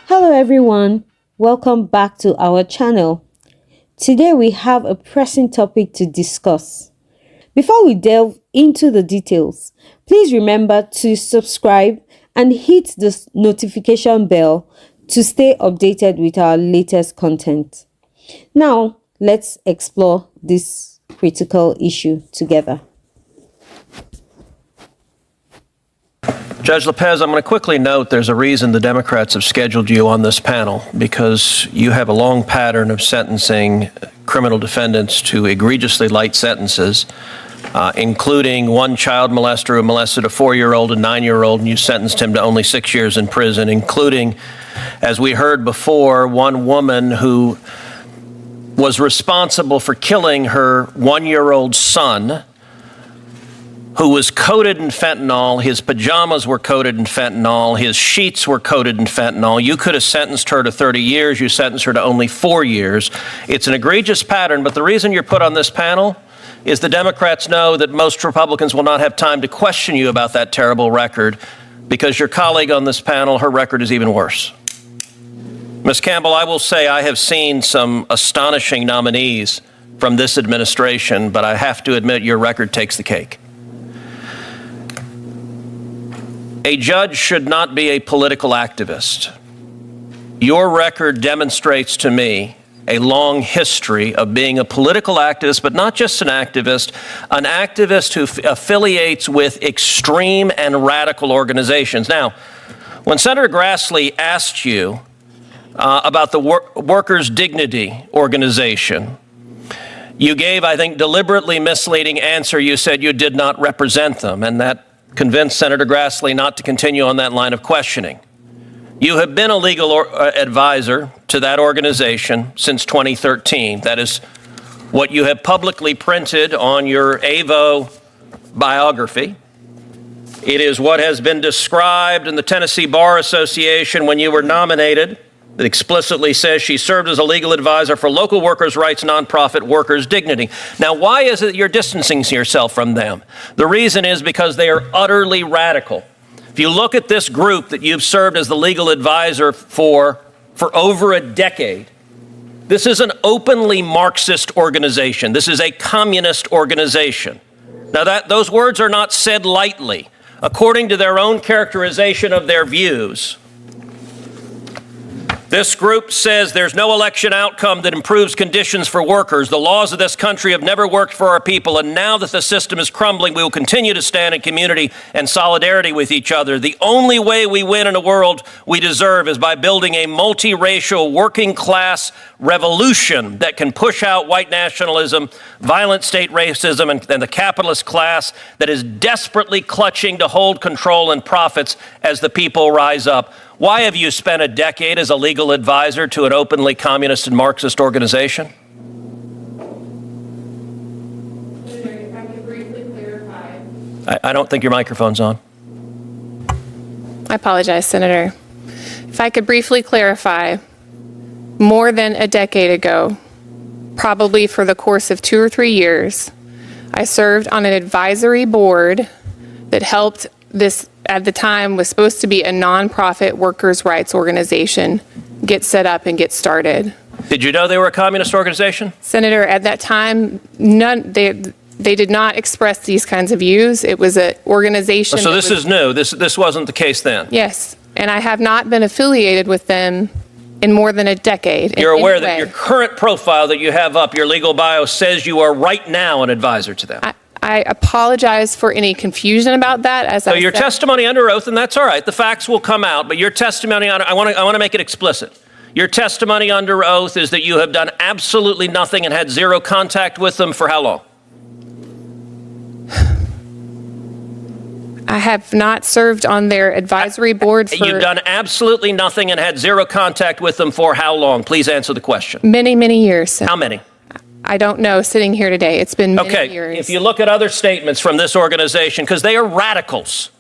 Hello everyone, welcome back to our channel. Today we have a pressing topic to discuss. Before we delve into the details, please remember to subscribe and hit the notification bell to stay updated with our latest content. Now, let's explore this critical issue together. Judge Lopez, I'm going to quickly note there's a reason the Democrats have scheduled you on this panel, because you have a long pattern of sentencing criminal defendants to egregiously light sentences, including one child molester who molested a 4-year-old and 9-year-old, and you sentenced him to only 6 years in prison, including, as we heard before, one woman who was responsible for killing her 1-year-old son, who was coated in fentanyl. His pajamas were coated in fentanyl. His sheets were coated in fentanyl. You could have sentenced her to 30 years. You sentenced her to only 4 years. It's an egregious pattern, but the reason you're put on this panel is the Democrats know that most Republicans will not have time to question you about that terrible record, because your colleague on this panel, her record is even worse. Ms. Campbell, I will say I have seen some astonishing nominees from this administration, but I have to admit your record takes the cake. A judge should not be a political activist. Your record demonstrates to me a long history of being a political activist, but not just an activist who affiliates with extreme and radical organizations. Now, when Senator Grassley asked you about the Workers' Dignity Organization, you gave, I think, deliberately misleading answer. You said you did not represent them, and that convinced Senator Grassley not to continue on that line of questioning. You have been a legal advisor to that organization since 2013. That is what you have publicly printed on your AVO biography. It is what has been described in the Tennessee Bar Association when you were nominated. It explicitly says she served as a legal advisor for local workers' rights nonprofit Workers' Dignity. Now, why is it you're distancing yourself from them? The reason is because they are utterly radical. If you look at this group that you've served as the legal advisor for over a decade, this is an openly Marxist organization. This is a communist organization. Now, those words are not said lightly. According to their own characterization of their views, this group says there's no election outcome that improves conditions for workers. The laws of this country have never worked for our people, and now that the system is crumbling, we will continue to stand in community and solidarity with each other. The only way we win in a world we deserve is by building a multiracial working class revolution that can push out white nationalism, violent state racism, and the capitalist class that is desperately clutching to hold control and profits as the people rise up. Why have you spent a decade as a legal advisor to an openly communist and Marxist organization? If I could briefly clarify. I don't think your microphone's on. I apologize, Senator. If I could briefly clarify, more than a decade ago, probably for the course of 2 or 3 years, I served on an advisory board that helped this, at the time, was supposed to be a nonprofit workers' rights organization get set up and get started. Did you know they were a communist organization? Senator, at that time, they did not express these kinds of views. It was an organization. So this is new. This wasn't the case then? Yes, and I have not been affiliated with them in more than a decade. You're aware that your current profile that you have up, your legal bio, says you are right now an advisor to them? I apologize for any confusion about that. So your testimony under oath, and that's all right, the facts will come out, but your testimony, I want to make it explicit. Your testimony under oath is that you have done absolutely nothing and had zero contact with them for how long? I have not served on their advisory board for... You've done absolutely nothing and had zero contact with them for how long? Please answer the question. Many, many years. How many? I don't know, sitting here today. It's been many years. Okay, if you look at other statements from this organization, because they are radicals.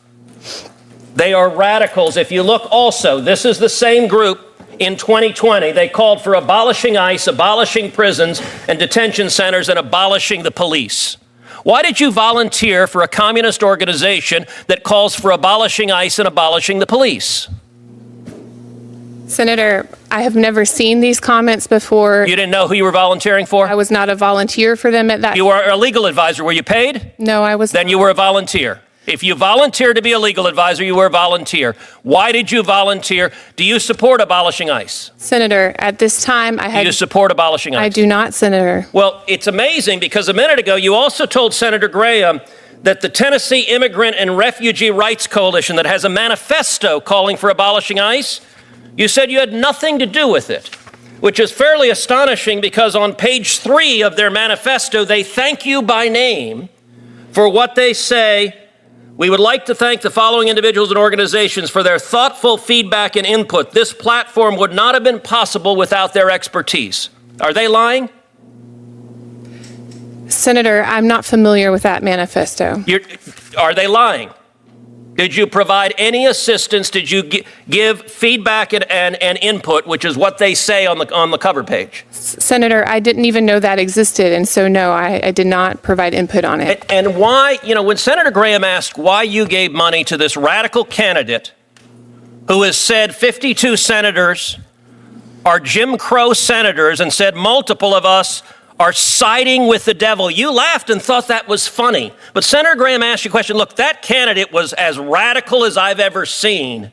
They are radicals. If you look also, this is the same group in 2020. They called for abolishing ICE, abolishing prisons and detention centers, and abolishing the police. Why did you volunteer for a communist organization that calls for abolishing ICE and abolishing the police? Senator, I have never seen these comments before. You didn't know who you were volunteering for? I was not a volunteer for them at that. You were a legal advisor. Were you paid? No, I was. Then you were a volunteer. If you volunteered to be a legal advisor, you were a volunteer. Why did you volunteer? Do you support abolishing ICE? Senator, at this time, Do you support abolishing ICE? I do not, Senator. Well, it's amazing because a minute ago you also told Senator Graham that the Tennessee Immigrant and Refugee Rights Coalition that has a manifesto calling for abolishing ICE, you said you had nothing to do with it, which is fairly astonishing because on page 3 of their manifesto, they thank you by name for what they say. We would like to thank the following individuals and organizations for their thoughtful feedback and input. This platform would not have been possible without their expertise. Are they lying? Senator, I'm not familiar with that manifesto. Are they lying? Did you provide any assistance? Did you give feedback and input, which is what they say on the cover page? Senator, I didn't even know that existed, and so no, I did not provide input on it. And why, when Senator Graham asked why you gave money to this radical candidate who has said 52 senators are Jim Crow senators and said multiple of us are siding with the devil, you laughed and thought that was funny. But Senator Graham asked you a question. Look, that candidate was as radical as I've ever seen.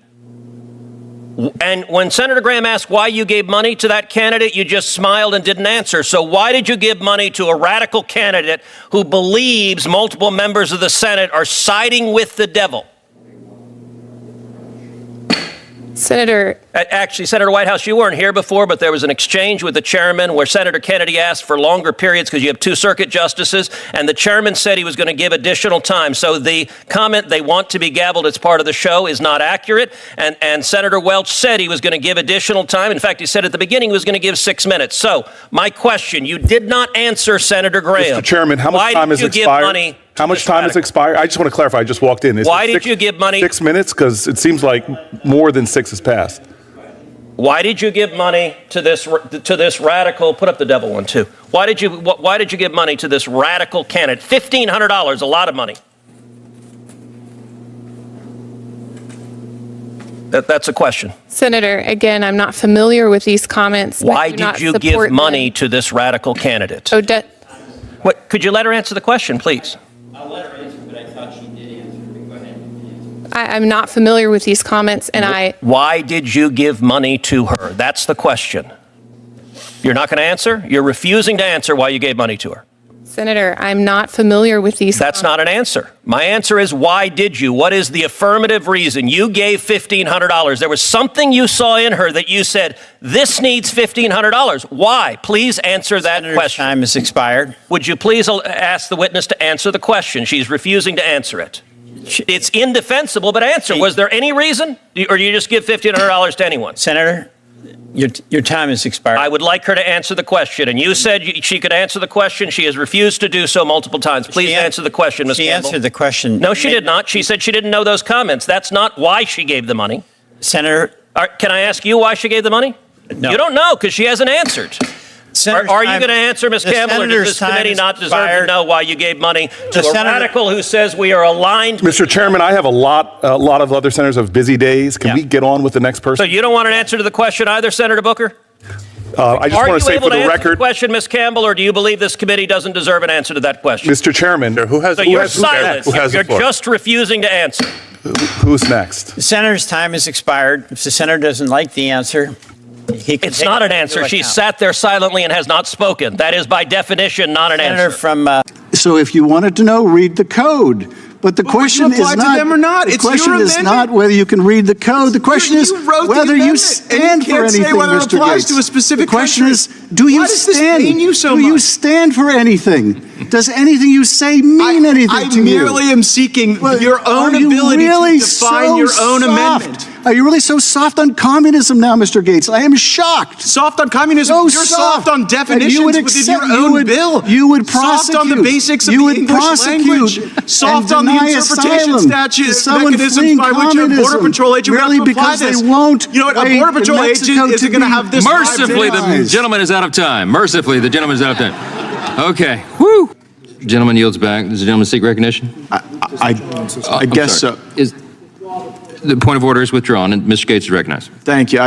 And when Senator Graham asked why you gave money to that candidate, you just smiled and didn't answer. So why did you give money to a radical candidate who believes multiple members of the Senate are siding with the devil? Senator. Actually, Senator Whitehouse, you weren't here before, but there was an exchange with the chairman where Senator Kennedy asked for longer periods because you have 2 circuit justices, and the chairman said he was going to give additional time. So the comment they want to be gavelled as part of the show is not accurate, and Senator Welch said he was going to give additional time. In fact, he said at the beginning he was going to give 6 minutes. So my question, you did not answer Senator Graham. Mr. Chairman, how much time has expired? How much time has expired? I just want to clarify. I just walked in. Why did you give money? 6 minutes? Because it seems like more than 6 has passed. Why did you give money to this radical? Put up the devil one too. Why did you give money to this radical candidate? $1,500, a lot of money. That's a question. Senator, again, I'm not familiar with these comments. Why did you give money to this radical candidate? What? Could you let her answer the question, please? I'll let her answer, but I thought she did answer. Go ahead. I'm not familiar with these comments, and Why did you give money to her? That's the question. You're not going to answer? You're refusing to answer why you gave money to her. Senator, I'm not familiar with these. That's not an answer. My answer is, why did you? What is the affirmative reason? You gave $1,500. There was something you saw in her that you said, this needs $1,500. Why? Please answer that question. Time has expired. Would you please ask the witness to answer the question? She's refusing to answer it. It's indefensible, but answer. Was there any reason? Or do you just give $1,500 to anyone? Senator, your time has expired. I would like her to answer the question. And you said she could answer the question. She has refused to do so multiple times. Please answer the question, Ms. Campbell. She answered the question. No, she did not. She said she didn't know those comments. That's not why she gave the money. Senator. Can I ask you why she gave the money? No. You don't know because she hasn't answered. Are you going to answer, Ms. Campbell, or does this committee not deserve to know why you gave money to a radical who says we are aligned? Mr. Chairman, I have a lot of other senators have busy days. Can we get on with the next person? So you don't want an answer to the question either, Senator Booker? I just want to say for the record. Are you able to answer the question, Ms. Campbell, or do you believe this committee doesn't deserve an answer to that question? Mr. Chairman, you're silent. You're just refusing to answer. Who's next? The senator's time has expired. If the senator doesn't like the answer, it's not an answer. She sat there silently and has not spoken. That is by definition not an answer. So if you wanted to know, read the code. But the question is not to them or not. The question is not whether you can read the code. The question is whether you stand for anything, Mr. Gates. The question is, do you stand? Do you stand for anything? Does anything you say mean anything to you? I merely am seeking your own ability to define your own amendment. Are you really so soft on communism now, Mr. Gates? I am shocked. Soft on communism? You're soft on definitions within your own bill. You would prosecute. Soft on the basics of the English language. Soft on the interpretation statutes, mechanisms by which a Border Patrol agent will have to apply this. You know what? A Border Patrol agent isn't going to have this. Mercifully, the gentleman is out of time. Mercifully, the gentleman is out of time. Okay. Woo. Gentleman yields back. Does the gentleman seek recognition? I guess so. The point of order is withdrawn, and Mr. Gates is recognized. Thank you.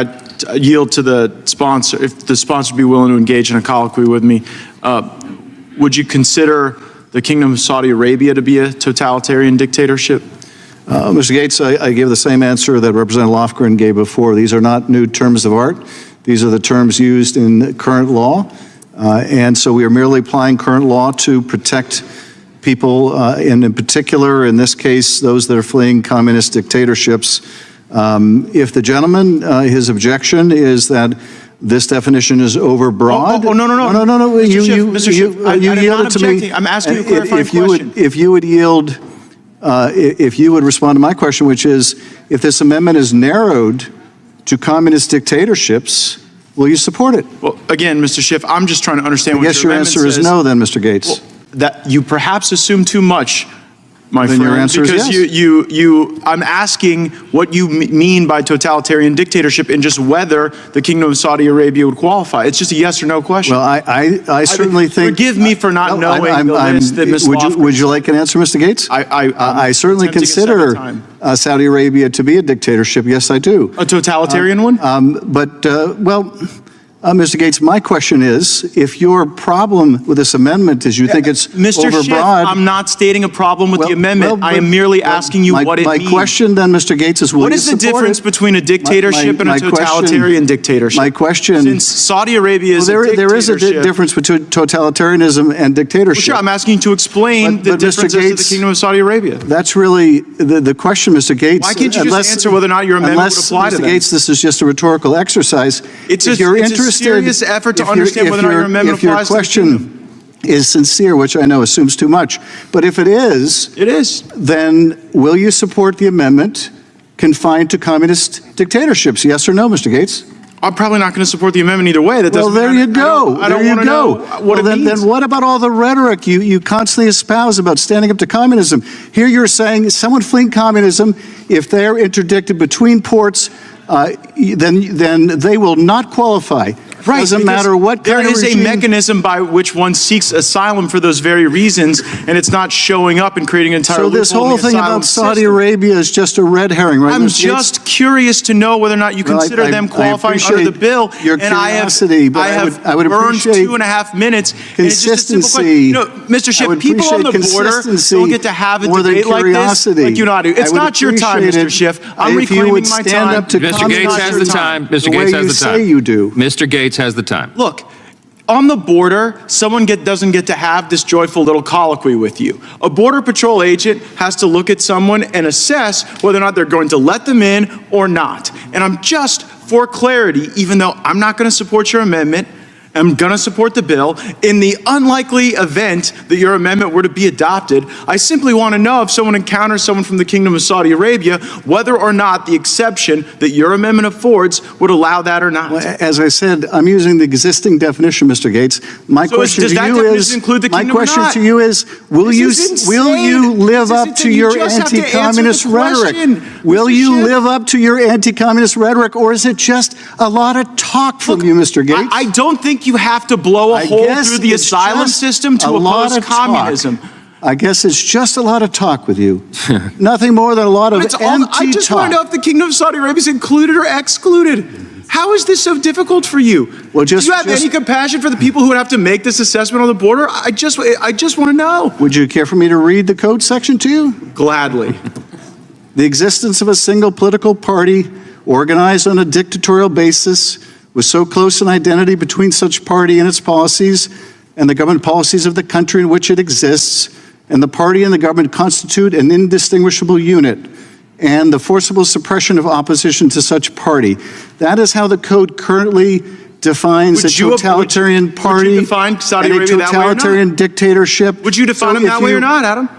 yield to the sponsor, if the sponsor would be willing to engage in a colloquy with me, would you consider the Kingdom of Saudi Arabia to be a totalitarian dictatorship? Mr. Gates, I gave the same answer that Representative Lofgren gave before. These are not new terms of art. These are the terms used in current law. And so we are merely applying current law to protect people, and in particular, in this case, those that are fleeing communist dictatorships. If the gentleman, his objection is that this definition is overbroad. No. Mr. Schiff, you yielded to me. I'm asking you a clarifying question. If you would yield, if you would respond to my question, which is, if this amendment is narrowed to communist dictatorships, will you support it? Well, again, Mr. Schiff, I'm just trying to understand what your amendment says. I guess your answer is no then, Mr. Gates. Well, that you perhaps assume too much, my friend. Then your answer is yes. Because I'm asking what you mean by totalitarian dictatorship and just whether the Kingdom of Saudi Arabia would qualify. It's just a yes or no question. Well, I certainly think. Forgive me for not knowing the list that Ms. Would you like an answer, Mr. Gates? I certainly consider Saudi Arabia to be a dictatorship. Yes, I do. A totalitarian one? Mr. Gates, my question is, if your problem with this amendment is you think it's Mr. overbroad. Schiff, I'm not stating a problem with the amendment. I am merely asking you what it means. My question then, Mr. Gates, is what is the difference between a dictatorship and a totalitarian dictatorship? My question. Since Saudi Arabia is a dictatorship. There is a difference between totalitarianism and dictatorship. Well, sure, I'm asking you to explain the differences of the Kingdom of Saudi Arabia. That's really the question, Mr. Gates. Why can't you just answer whether or not your amendment would apply to them? Mr. Gates, this is just a rhetorical exercise. It's a serious effort to understand whether or not your amendment applies to the kingdom. If your question is sincere, which I know assumes too much, but if it is, then will you support the amendment confined to communist dictatorships? Yes or no, Mr. Gates? I'm probably not going to support the amendment either way. That doesn't there you go. I don't want to know what it means. Then what about all the rhetoric you constantly espouse about standing up to communism? Here you're saying someone fleeing communism, if they're interdicted between ports, then they will not qualify. Right, doesn't matter what kind of regime. There is a mechanism by which one seeks asylum for those very reasons, and it's not showing up and creating an entire loophole in the asylum system. So this whole thing about Saudi Arabia is just a red herring, right? I'm just curious to know whether or not you consider them qualifying under the bill. Your curiosity, but I would burned appreciate 2.5 minutes. Consistency. Mr. Schiff, people on the border don't get to have a debate like this, like you and I do. It's not your time, Mr. Schiff. I'm reclaiming my time. Mr. Gates has the time. Mr. Gates has the time. Say you do. Mr. Gates has the time. Look, on the border, someone doesn't get to have this joyful little colloquy with you. A Border Patrol agent has to look at someone and assess whether or not they're going to let them in or not. And I'm just, for clarity, even though I'm not going to support your amendment, I'm going to support the bill. In the unlikely event that your amendment were to be adopted, I simply want to know if someone encounters someone from the Kingdom of Saudi Arabia, whether or not the exception that your amendment affords would allow that or not. Well, as I said, I'm using the existing definition, Mr. Gates. My question to you is, will you live up to your anti-communist rhetoric? Will you live up to your anti-communist rhetoric, or is it just a lot of talk from you, Mr. Gates? I don't think you have to blow a hole through the asylum system to oppose communism. I guess it's just a lot of talk with you. Nothing more than a lot of empty talk. I just want to know if the Kingdom of Saudi Arabia is included or excluded. How is this so difficult for you? Well, do you have any compassion for the people who would have to make this assessment on the border? I just want to know. Would you care for me to read the code section to you? Gladly. The existence of a single political party organized on a dictatorial basis with so close an identity between such party and its policies and the government policies of the country in which it exists, and the party and the government constitute an indistinguishable unit, and the forcible suppression of opposition to such party. That is how the code currently defines a totalitarian party and a totalitarian dictatorship. Would you define them that way or not, Adam?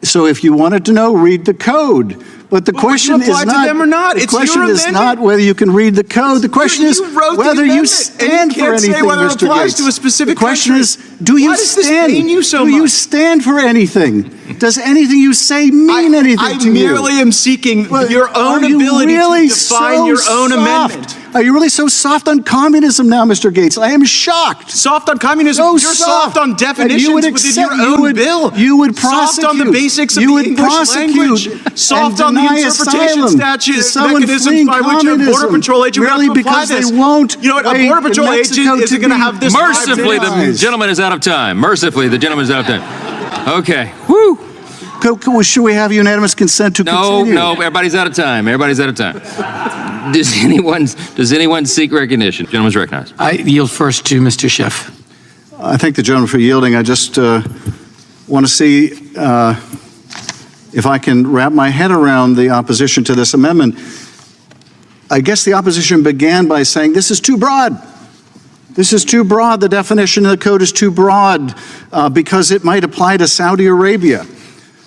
So if you wanted to know, read the code. But the question is not, the question is not whether you can read the code. The question is whether you stand for anything, Mr. Gates. The question is, do you stand? Do you stand for anything? Does anything you say mean anything to you? I merely am seeking your own ability to define your own amendment. Are you really so soft on communism now, Mr. Gates? I am shocked. Soft on communism? So You're soft on definitions within your own bill. You would prosecute. Soft on the basics of the English language. Soft on the interpretation statutes, mechanisms by which a Border Patrol agent would have to apply this. They won't. You know what? A Border Patrol agent isn't going to have this. Mercifully, the gentleman is out of time. Mercifully, the gentleman is out of time. Okay. Woo. Should we have unanimous consent to continue? No, everybody's out of time. Everybody's out of time. Does anyone seek recognition? Gentleman's recognized. I yield first to Mr. Schiff. I thank the gentleman for yielding. I just want to see if I can wrap my head around the opposition to this amendment. I guess the opposition began by saying this is too broad. This is too broad. The definition of the code is too broad because it might apply to Saudi Arabia.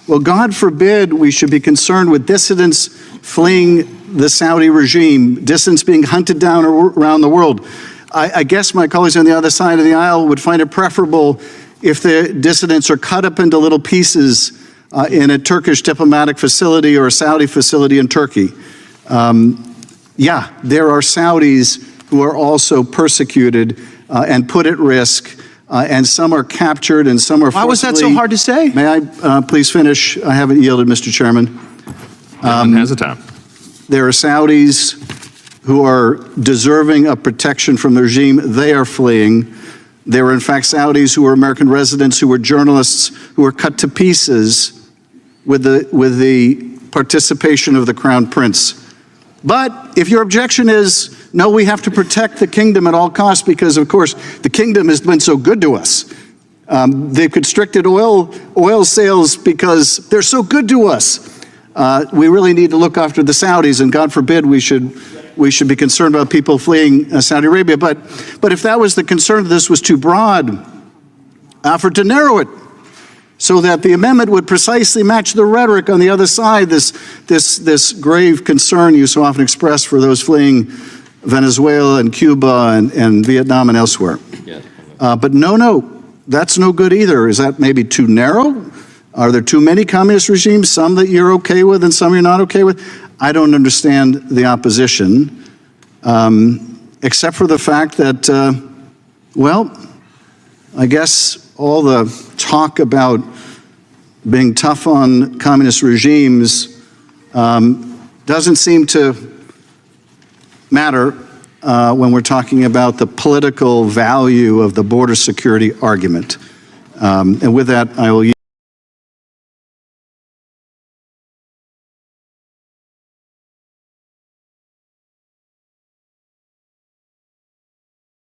Well, God forbid we should be concerned with dissidents fleeing the Saudi regime, dissidents being hunted down around the world. I guess my colleagues on the other side of the aisle would find it preferable if the dissidents are cut up into little pieces in a Turkish diplomatic facility or a Saudi facility in Turkey. Yeah, there are Saudis who are also persecuted and put at risk. And some are captured and some are forcibly... Why was that so hard to say? May I please finish? I haven't yielded, Mr. Chairman. Has the time. There are Saudis who are deserving of protection from the regime. They are fleeing. There are, in fact, Saudis who are American residents, who are journalists, who are cut to pieces with the participation of the Crown Prince. But if your objection is, no, we have to protect the kingdom at all costs because, of course, the kingdom has been so good to us. They've constricted oil sales because they're so good to us. We really need to look after the Saudis, and God forbid we should be concerned about people fleeing Saudi Arabia. But if that was the concern, this was too broad, offered to narrow it so that the amendment would precisely match the rhetoric on the other side, this grave concern you so often express for those fleeing Venezuela and Cuba and Vietnam and elsewhere. But no, that's no good either. Is that maybe too narrow? Are there too many communist regimes, some that you're okay with and some you're not okay with? I don't understand the opposition, except for the fact that, well, I guess all the talk about being tough on communist regimes doesn't seem to matter when we're talking about the political value of the border security argument. And with that, I will